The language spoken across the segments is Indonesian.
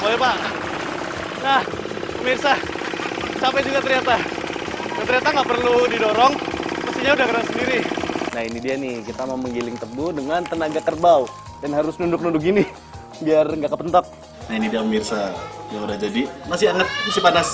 boleh Pak. Nah, pemirsa, capek juga ternyata. Dan ternyata nggak perlu didorong, mesinnya udah gerak sendiri. Nah ini dia nih, kita mau menggiling tebu dengan tenaga kerbau. Dan harus nunduk-nunduk gini, biar nggak kepentok. Nah ini dia pemirsa, yang udah jadi. Masih hangat, masih panas.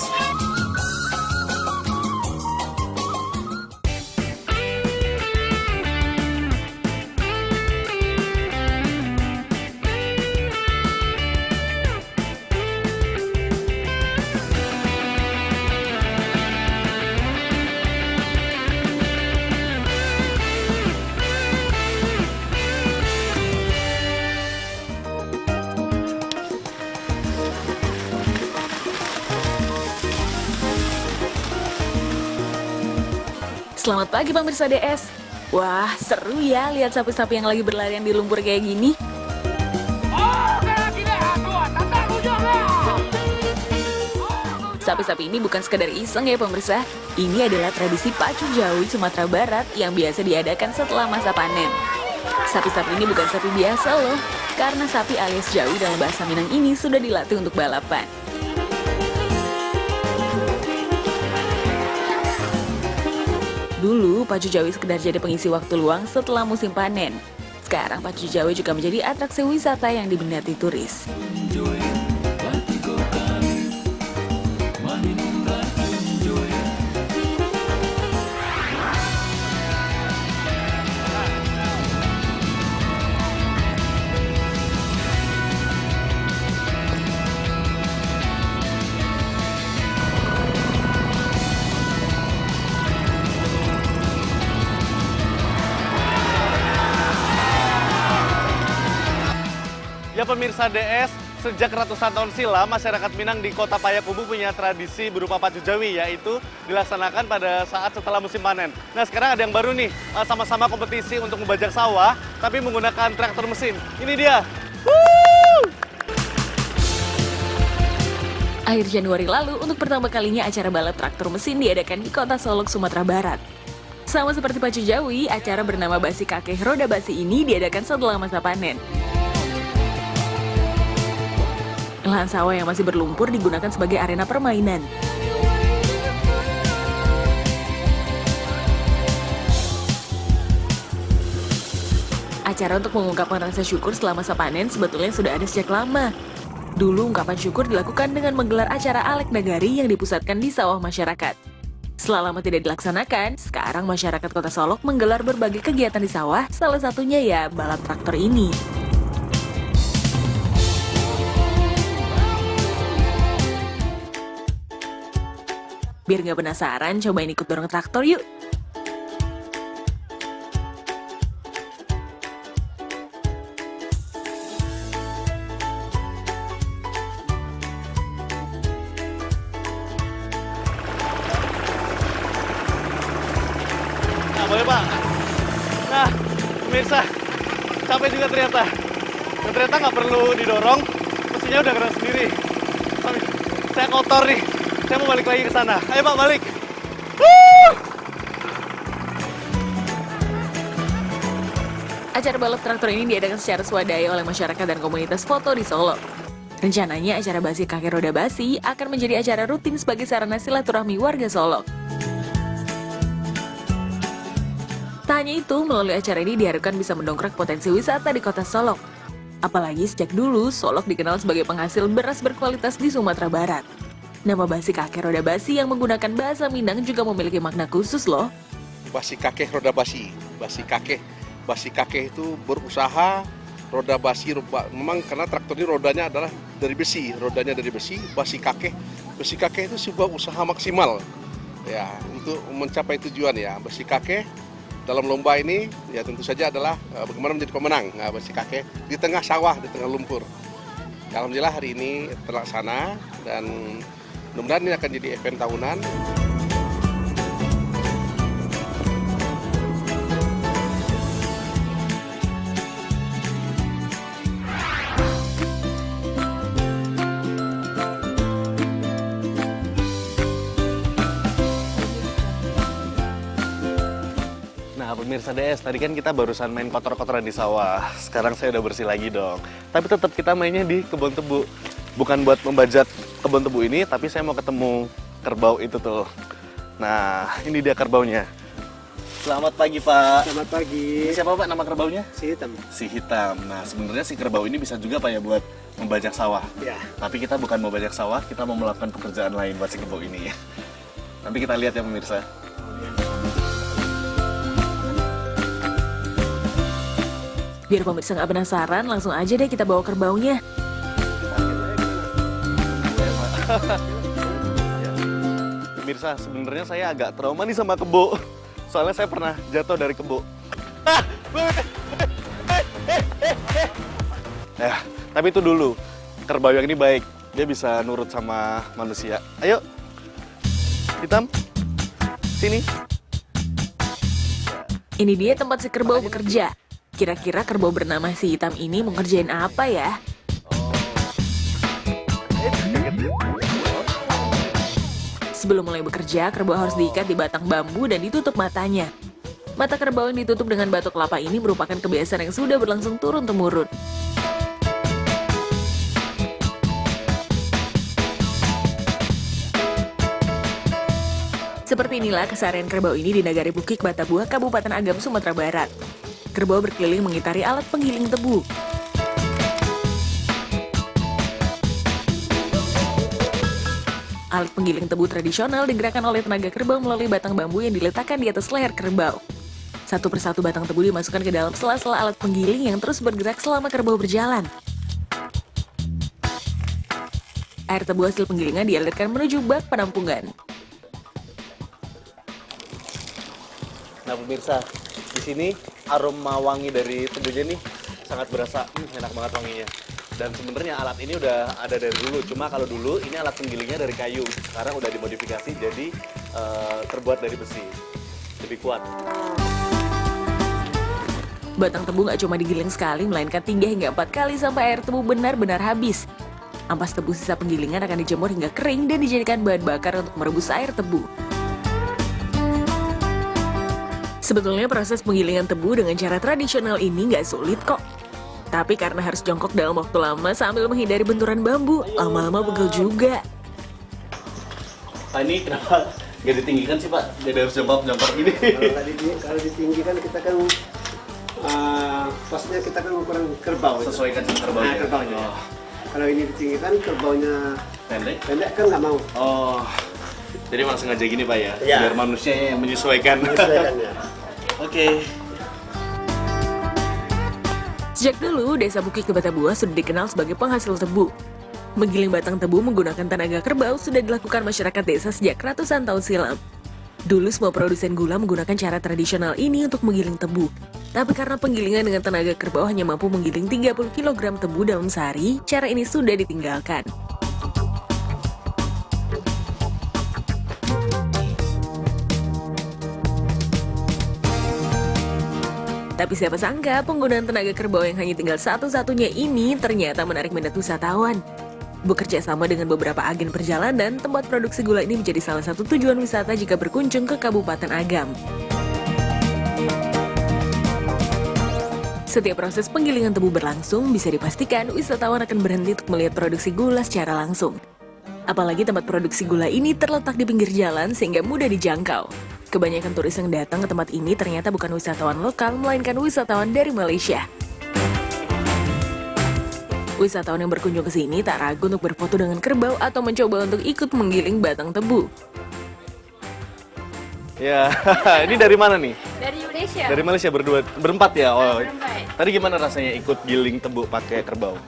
Selamat pagi pemirsa DS. Wah, seru ya lihat sapi-sapi yang lagi berlarian di lumpur kayak gini. Sapi-sapi ini bukan sekedar iseng ya pemirsa. Ini adalah tradisi pacu Jawi Sumatera Barat yang biasa diadakan setelah masa panen. Sapi-sapi ini bukan sapi biasa loh, karena sapi alias Jawi dalam bahasa Minang ini sudah dilatih untuk balapan. Dulu, pacu Jawi sekedar jadi pengisi waktu luang setelah musim panen. Sekarang, pacu Jawi juga menjadi atraksi wisata yang diminati turis. Ya pemirsa DS, sejak ratusan tahun silam, masyarakat Minang di kota Payakumbuh punya tradisi berupa pacu Jawi, yaitu dilaksanakan pada saat setelah musim panen. Nah sekarang ada yang baru nih, sama-sama kompetisi untuk membajak sawah, tapi menggunakan traktor mesin. Ini dia. Akhir Januari lalu, untuk pertama kalinya acara balap traktor mesin diadakan di kota Solok, Sumatera Barat. Sama seperti pacu Jawi, acara bernama Basi Kakeh Roda Basi ini diadakan setelah masa panen. Lahan sawah yang masih berlumpur digunakan sebagai arena permainan. Acara untuk mengungkapkan rasa syukur setelah masa panen sebetulnya sudah ada sejak lama. Dulu ungkapan syukur dilakukan dengan menggelar acara Alek Nagari yang dipusatkan di sawah masyarakat. Setelah lama tidak dilaksanakan, sekarang masyarakat Kota Solok menggelar berbagai kegiatan di sawah, salah satunya ya balap traktor ini. Biar nggak penasaran, cobain ikut dorong traktor yuk. Nah boleh Pak. Nah pemirsa, capek juga ternyata. Dan ternyata nggak perlu didorong, mesinnya udah gerak sendiri. Saya kotor nih. Saya mau balik lagi ke sana. Ayo Pak, balik. Acara balap traktor ini diadakan secara swadaya oleh masyarakat dan komunitas foto di Solo. Rencananya acara Basi Kakek Roda Basi akan menjadi acara rutin sebagai sarana silaturahmi warga Solok. Tak hanya itu, melalui acara ini diharapkan bisa mendongkrak potensi wisata di kota Solok. Apalagi sejak dulu, Solok dikenal sebagai penghasil beras berkualitas di Sumatera Barat. Nama Basi Kakeh Roda Basi yang menggunakan bahasa Minang juga memiliki makna khusus loh. Basi Kakeh Roda Basi. Basi Kakeh itu berusaha, roda basi, memang karena traktor ini rodanya adalah dari besi, Basi Kakeh itu sebuah usaha maksimal ya untuk mencapai tujuan ya. Basi Kakeh dalam lomba ini ya tentu saja adalah bagaimana menjadi pemenang. Nah, Basi Kakeh di tengah sawah, di tengah lumpur. Alhamdulillah hari ini terlaksana dan mudah-mudahan ini akan jadi event tahunan. Nah pemirsa DS, tadi kan kita barusan main kotor-kotoran di sawah. Sekarang saya udah bersih lagi dong. Tapi tetap kita mainnya di kebun tebu. bukan buat membajak kebun tebu ini, tapi saya mau ketemu kerbau itu tuh. Nah, ini dia kerbaunya. Selamat pagi, Pak. Selamat pagi. Ini siapa, Pak, nama kerbaunya? Si hitam. Si hitam. Nah, sebenarnya si kerbau ini bisa juga, Pak, ya, buat membajak sawah. Ya. Tapi kita bukan mau bajak sawah, kita mau melakukan pekerjaan lain buat si kerbau ini ya. Nanti kita lihat ya, pemirsa. Biar pemirsa nggak penasaran, langsung aja deh kita bawa kerbaunya. Pemirsa, sebenarnya saya agak trauma nih sama kebo. Soalnya saya pernah jatuh dari kebo. Ya, tapi itu dulu. Kerbau yang ini baik. Dia bisa nurut sama manusia. Ayo. Hitam. Sini. Ini dia tempat si kerbau bekerja. Kira-kira kerbau bernama si hitam ini mau ngerjain apa ya? Sebelum mulai bekerja, kerbau harus diikat di batang bambu dan ditutup matanya. Mata kerbau yang ditutup dengan batu kelapa ini merupakan kebiasaan yang sudah berlangsung turun-temurun. Seperti inilah keseharian kerbau ini di Nagari Bukik, Batabuah, Kabupaten Agam, Sumatera Barat. Kerbau berkeliling mengitari alat penggiling tebu. Alat penggiling tebu tradisional digerakkan oleh tenaga kerbau melalui batang bambu yang diletakkan di atas leher kerbau. Satu persatu batang tebu dimasukkan ke dalam sela-sela alat penggiling yang terus bergerak selama kerbau berjalan. Air tebu hasil penggilingan dialirkan menuju bak penampungan. Nah, pemirsa, di sini aroma wangi dari tebunya nih sangat berasa. Enak banget wanginya. Dan sebenarnya alat ini udah ada dari dulu. Cuma kalau dulu ini alat penggilingnya dari kayu. Sekarang udah dimodifikasi jadi terbuat dari besi. Lebih kuat. Batang tebu nggak cuma digiling sekali, melainkan 3 hingga 4 kali sampai air tebu benar-benar habis. Ampas tebu sisa penggilingan akan dijemur hingga kering dan dijadikan bahan bakar untuk merebus air tebu. Sebetulnya proses penggilingan tebu dengan cara tradisional ini nggak sulit kok. Tapi karena harus jongkok dalam waktu lama sambil menghindari benturan bambu, lama-lama pegel juga. Pak, ini kenapa nggak ditinggikan sih, Pak? Jadi harus jongkok-jongkok gini. Kalau ditinggikan kita kan posnya kita kan ukuran kerbau. Sesuaikan sama kerbaunya. Nah, kerbaunya. Oh. Kalau ini ditinggikan kerbaunya Pendek? pendek kan nggak mau. Oh. Jadi memang sengaja gini, Pak, ya? Iya. Biar manusia yang menyesuaikan. Menyesuaikan ya. Oke. Sejak dulu, Desa Bukik Batabuah sudah dikenal sebagai penghasil tebu. Menggiling batang tebu menggunakan tenaga kerbau sudah dilakukan masyarakat desa sejak ratusan tahun silam. Dulu semua produsen gula menggunakan cara tradisional ini untuk menggiling tebu. Tapi karena penggilingan dengan tenaga kerbau hanya mampu menggiling 30 kg tebu dalam sehari, cara ini sudah ditinggalkan. Tapi siapa sangka penggunaan tenaga kerbau yang hanya tinggal satu-satunya ini ternyata menarik minat wisatawan. Bekerja sama dengan beberapa agen perjalanan, tempat produksi gula ini menjadi salah satu tujuan wisata jika berkunjung ke Kabupaten Agam. Setiap proses penggilingan tebu berlangsung, bisa dipastikan wisatawan akan berhenti untuk melihat produksi gula secara langsung. Apalagi tempat produksi gula ini terletak di pinggir jalan sehingga mudah dijangkau. Kebanyakan turis yang datang ke tempat ini ternyata bukan wisatawan lokal, melainkan wisatawan dari Malaysia. Wisatawan yang berkunjung ke sini tak ragu untuk berfoto dengan kerbau atau mencoba untuk ikut menggiling batang tebu. Ya, ini dari mana nih? Dari Malaysia. Dari Malaysia berempat ya? Oh. Berempat. Tadi gimana rasanya ikut giling tebu pakai kerbau?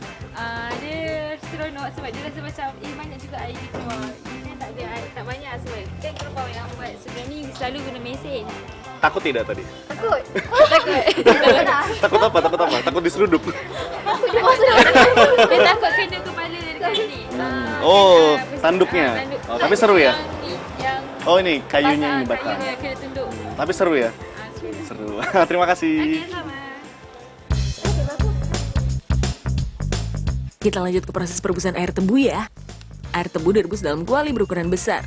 Dia seronok sebab dia rasa macam banyak juga air di keluar. Dia tak banyak sebab kan kerbau yang buat sebenarnya ni selalu guna mesin. Takut tidak tadi? Takut. Takut. Takut apa? Takut apa? Takut diseruduk? Dia takut kena kepala dekat sini. Oh, tanduknya. Oh, tapi seru ya? Yang Oh, ini kayunya ini batang. Kayunya kena tunduk. Tapi seru ya? Seru. Terima kasih. Okey, sama. Kita lanjut ke proses perebusan air tebu ya. Air tebu direbus dalam kuali berukuran besar.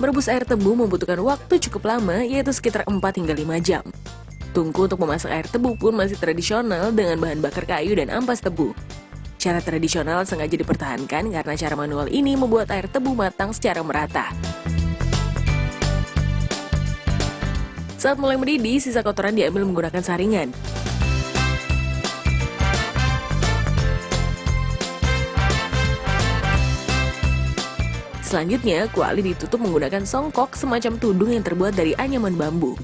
Merebus air tebu membutuhkan waktu cukup lama, yaitu sekitar 4 hingga 5 jam. Tungku untuk memasak air tebu pun masih tradisional dengan bahan bakar kayu dan ampas tebu. Cara tradisional sengaja dipertahankan karena cara manual ini membuat air tebu matang secara merata. Saat mulai mendidih, sisa kotoran diambil menggunakan saringan. Selanjutnya, kuali ditutup menggunakan songkok semacam tudung yang terbuat dari anyaman bambu.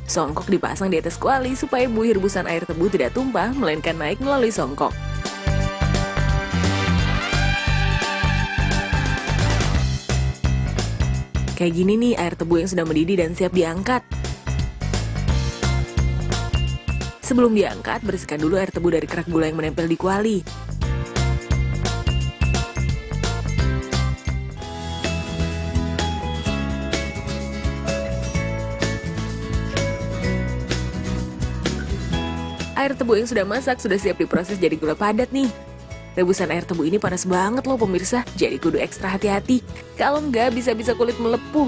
Songkok dipasang di atas kuali supaya buih rebusan air tebu tidak tumpah, melainkan naik melalui songkok. Kayak gini nih air tebu yang sudah mendidih dan siap diangkat. Sebelum diangkat, bersihkan dulu air tebu dari kerak gula yang menempel di kuali. Air tebu yang sudah masak sudah siap diproses jadi gula padat nih. Rebusan air tebu ini panas banget loh pemirsa, jadi kudu ekstra hati-hati. Kalau nggak bisa-bisa kulit melepuh.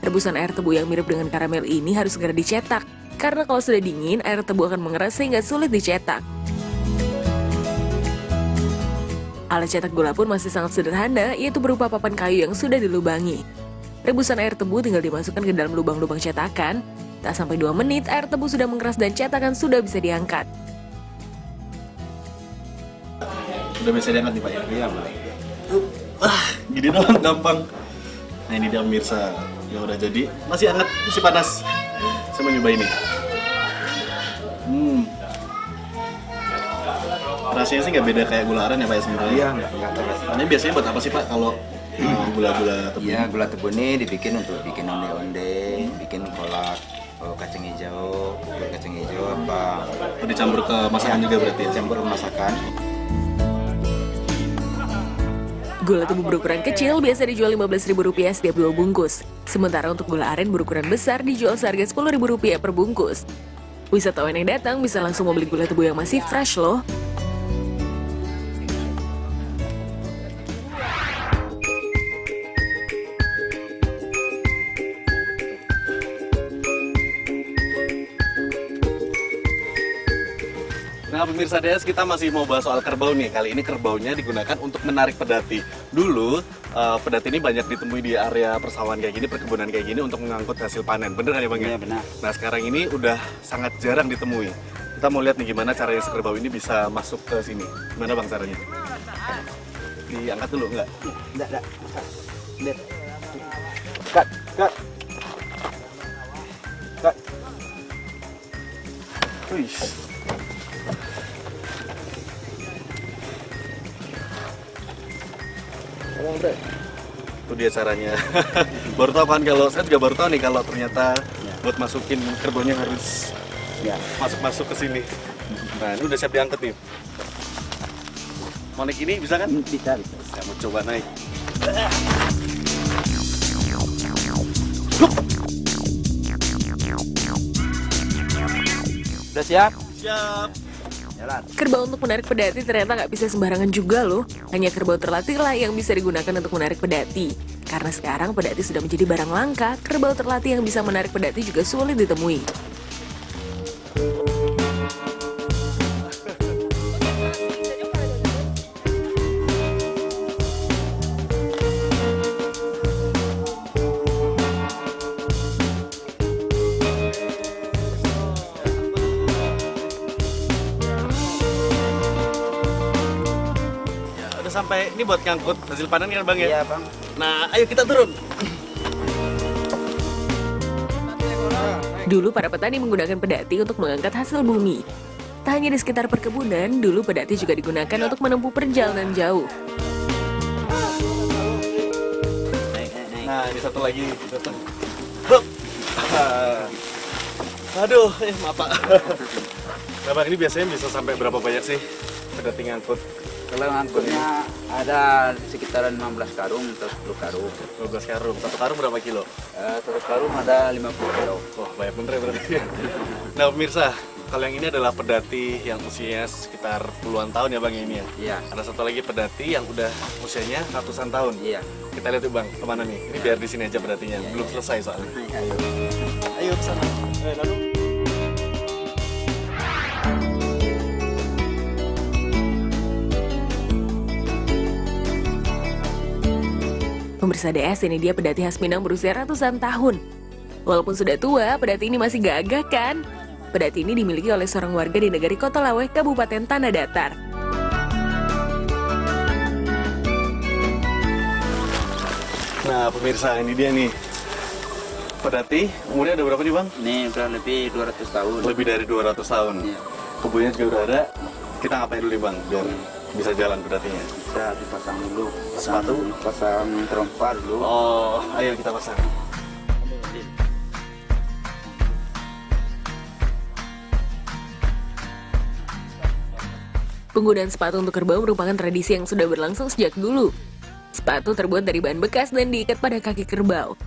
Rebusan air tebu yang mirip dengan karamel ini harus segera dicetak. Karena kalau sudah dingin, air tebu akan mengeras sehingga sulit dicetak. Alat cetak gula pun masih sangat sederhana, yaitu berupa papan kayu yang sudah dilubangi. Rebusan air tebu tinggal dimasukkan ke dalam lubang-lubang cetakan. Tak sampai 2 menit, air tebu sudah mengeras dan cetakan sudah bisa diangkat. Udah bisa diangkat nih Pak ya? Iya Pak. Gini doang, gampang. Nah ini dia pemirsa, yang udah jadi. Masih hangat, masih panas. Saya mau nyoba ini. Rasanya sih nggak beda kayak gula aren ya Pak ya sebenarnya? Iya, nggak keras. Ini biasanya buat apa sih Pak kalau gula-gula tebu? Iya, gula tebu ini dibikin untuk bikin onde-onde, bikin kolak, kacang hijau, bubur kacang hijau apa. Oh, dicampur ke masakan juga berarti ya? Campur ke masakan. Gula tebu berukuran kecil biasa dijual Rp15.000 setiap 2 bungkus. Sementara untuk gula aren berukuran besar dijual seharga Rp10.000 per bungkus. Wisatawan yang datang bisa langsung membeli gula tebu yang masih fresh loh. Nah pemirsa DS, kita masih mau bahas soal kerbau nih. Kali ini kerbaunya digunakan untuk menarik pedati. Dulu pedati ini banyak ditemui di area persawahan kayak gini, perkebunan kayak gini untuk mengangkut hasil panen. Bener kan ya Bang? Iya, benar. Nah sekarang ini udah sangat jarang ditemui. Kita mau lihat nih gimana caranya si kerbau ini bisa masuk ke sini. Gimana Bang caranya? Diangkat dulu nggak? Enggak. Lihat. Cut. Wih. Itu dia caranya. Baru tahu kan, kalau saya juga baru tahu nih kalau ternyata buat masukin kerbaunya harus masuk ke sini. Nah ini udah siap diangkat nih. Mau naik ini bisa kan? Bisa. Saya mau coba naik. Udah siap? Siap. Jalan. Kerbau untuk menarik pedati ternyata nggak bisa sembarangan juga loh. Hanya kerbau terlatih lah yang bisa digunakan untuk menarik pedati. Karena sekarang pedati sudah menjadi barang langka, kerbau terlatih yang bisa menarik pedati juga sulit ditemui. Sampai ini buat ngangkut hasil panen kan Bang ya? Iya Bang. Nah ayo kita turun. Dulu para petani menggunakan pedati untuk mengangkat hasil bumi. Tak hanya di sekitar perkebunan, dulu pedati juga digunakan untuk menempuh perjalanan jauh. Nah ini satu lagi. Hup. Aduh, maaf Pak. Nah Bang, ini biasanya bisa sampai berapa banyak sih pedati ngangkut? Kalau ngangkutnya ada sekitaran 15 karung atau 10 karung. 12 karung. Satu karung berapa kilo? Satu karung ada 50 kilo. Wah, banyak bener ya berarti. Nah, pemirsa, kalau yang ini adalah pedati yang usianya sekitar puluhan tahun ya Bang ini ya? Iya. Ada satu lagi pedati yang udah usianya ratusan tahun. Iya. Kita lihat yuk Bang, kemana nih? Ini biar di sini aja pedatinya, belum selesai soalnya. Ayo. Ayo ke sana. Lalu. Pemirsa DS, ini dia pedati khas Minang berusia ratusan tahun. Walaupun sudah tua, pedati ini masih gagah kan? Pedati ini dimiliki oleh seorang warga di negari Kota Laweh, Kabupaten Tanah Datar. Nah pemirsa, ini dia nih. Pedati, umurnya ada berapa nih bang? Ini udah lebih 200 tahun. Lebih dari 200 tahun. Iya. Kebunnya juga udah ada. Kita ngapain dulu nih bang, biar bisa jalan pedatinya? Bisa dipasang dulu. Sepatu? Pasang terompa dulu. Oh, ayo kita pasang. Penggunaan sepatu untuk kerbau merupakan tradisi yang sudah berlangsung sejak dulu. Sepatu terbuat dari bahan bekas dan diikat pada kaki kerbau.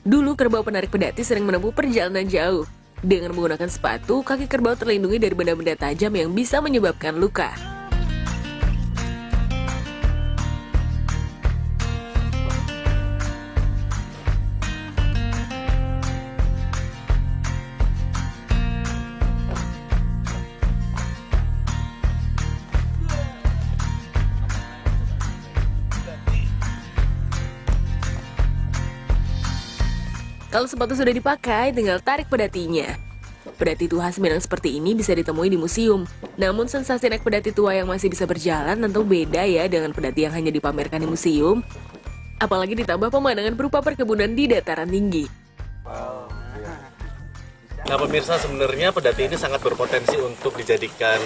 Dulu kerbau penarik pedati sering menempuh perjalanan jauh. Dengan menggunakan sepatu, kaki kerbau terlindungi dari benda-benda tajam yang bisa menyebabkan luka. Kalau sepatu sudah dipakai, tinggal tarik pedatinya. Pedati tua khas Minang seperti ini bisa ditemui di museum. Namun sensasi naik pedati tua yang masih bisa berjalan tentu beda ya dengan pedati yang hanya dipamerkan di museum. Apalagi ditambah pemandangan berupa perkebunan di dataran tinggi. Nah pemirsa, sebenarnya pedati ini sangat berpotensi untuk dijadikan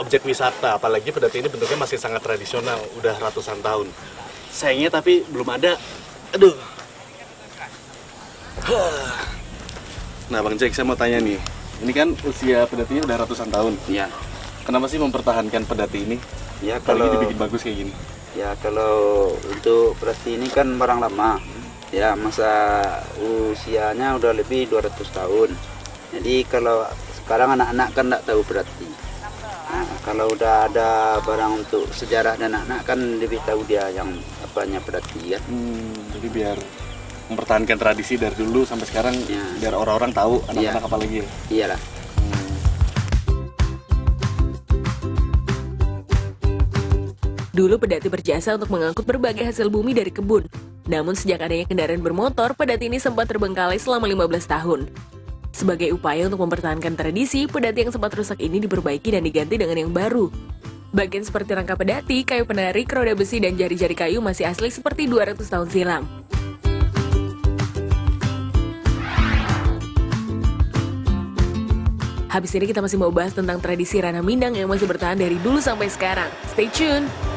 objek wisata. Apalagi pedati ini bentuknya masih sangat tradisional, udah ratusan tahun. Sayangnya tapi belum ada. Aduh. Nah Bang Jack, saya mau tanya nih. Ini kan usia pedatinya udah ratusan tahun. Ya. Kenapa sih mempertahankan pedati ini? Ya Apalagi kalau dibikin bagus kayak gini. ya kalau untuk pedati ini kan barang lama. Ya, masa usianya udah lebih 200 tahun. Jadi kalau sekarang anak-anak kan nggak tahu pedati. Nah, kalau udah ada barang untuk sejarah dan anak-anak kan lebih tahu dia yang apanya pedati ya. Jadi biar mempertahankan tradisi dari dulu sampai sekarang, Ya. biar orang-orang tahu anak-anak Ya. apa lagi ya. Iyalah. Dulu pedati berjasa untuk mengangkut berbagai hasil bumi dari kebun. Namun sejak adanya kendaraan bermotor, pedati ini sempat terbengkalai selama 15 tahun. Sebagai upaya untuk mempertahankan tradisi, pedati yang sempat rusak ini diperbaiki dan diganti dengan yang baru. Bagian seperti rangka pedati, kayu penarik, roda besi, dan jari-jari kayu masih asli seperti 200 tahun silam. Habis ini kita masih mau bahas tentang tradisi Ranah Minang yang masih bertahan dari dulu sampai sekarang. Stay tune!